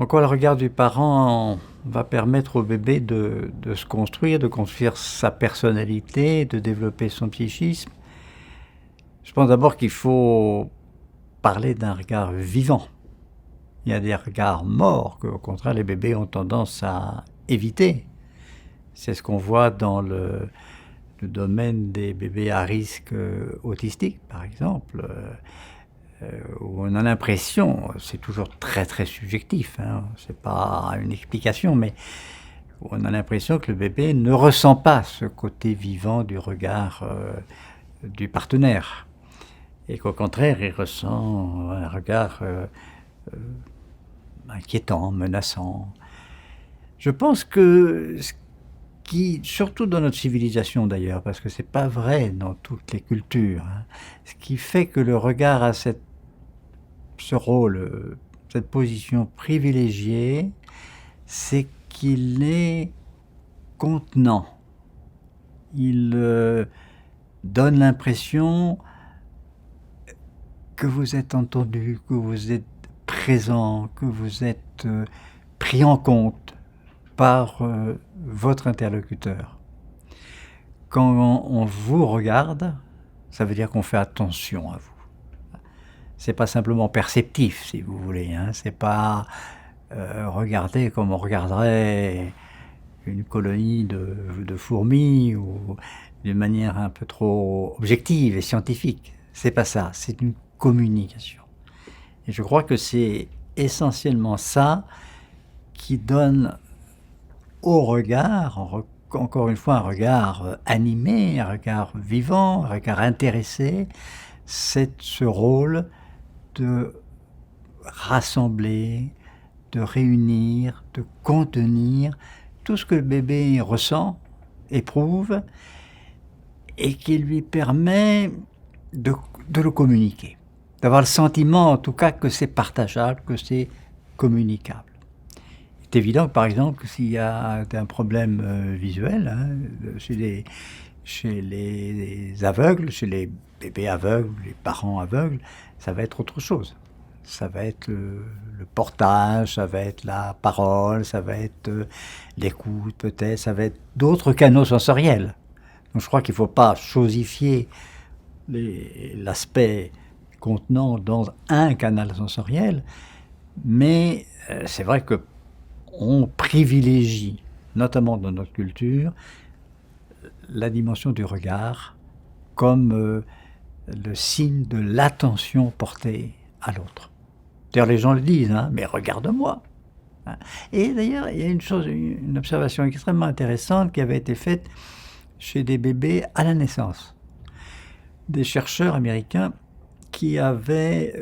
Donc le regard du parent va permettre au bébé de se construire, de construire sa personnalité, de développer son psychisme. Je pense d'abord qu'il faut parler d'un regard vivant. Il y a des regards morts que, au contraire, les bébés ont tendance à éviter. C'est ce qu'on voit dans le domaine des bébés à risque autistique, par exemple, où on a l'impression, c'est toujours très très subjectif, hein, c'est pas une explication, mais où on a l'impression que le bébé ne ressent pas ce côté vivant du regard du partenaire. Et qu'au contraire, il ressent un regard inquiétant, menaçant. Je pense que ce qui, surtout dans notre civilisation d'ailleurs, parce que c'est pas vrai dans toutes les cultures, hein, ce qui fait que le regard a ce rôle, cette position privilégiée, c'est qu'il est contenant. Il donne l'impression que vous êtes entendu, que vous êtes présent, que vous êtes pris en compte par votre interlocuteur. Quand on vous regarde, ça veut dire qu'on fait attention à vous. C'est pas simplement perceptif, si vous voulez, hein. C'est pas regarder comme on regarderait une colonie de fourmis ou d'une manière un peu trop objective et scientifique. C'est pas ça, c'est une communication. Et je crois que c'est essentiellement ça qui donne au regard, encore une fois, un regard animé, un regard vivant, un regard intéressé, c'est ce rôle de rassembler, de réunir, de contenir tout ce que le bébé ressent, éprouve, et qui lui permet de le communiquer. D'avoir le sentiment, en tout cas, que c'est partageable, que c'est communicable. C'est évident que, par exemple, s'il y a un problème visuel, hein, chez les aveugles, chez les bébés aveugles, les parents aveugles, ça va être autre chose. Ça va être le portage, ça va être la parole, ça va être l'écoute peut-être, ça va être d'autres canaux sensoriels. Donc je crois qu'il ne faut pas chosifier l'aspect contenant dans un canal sensoriel, mais c'est vrai qu'on privilégie, notamment dans notre culture, la dimension du regard comme le signe de l'attention portée à l'autre. D'ailleurs, les gens le disent, hein, mais regarde-moi. Et d'ailleurs, il y a une observation extrêmement intéressante qui avait été faite chez des bébés à la naissance. Des chercheurs américains qui avaient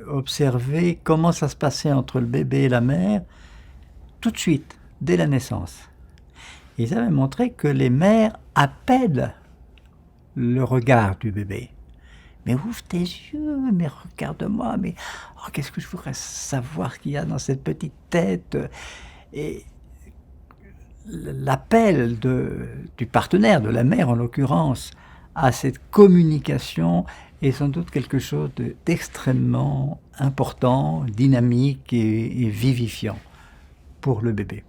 observé comment ça se passait entre le bébé et la mère tout de suite, dès la naissance. Ils avaient montré que les mères appellent le regard du bébé. Mais ouvre tes yeux, mais regarde-moi, mais oh, qu'est-ce que je voudrais savoir ce qu'il y a dans cette petite tête. Et l'appel du partenaire, de la mère en l'occurrence, à cette communication est sans doute quelque chose d'extrêmement important, dynamique et vivifiant pour le bébé.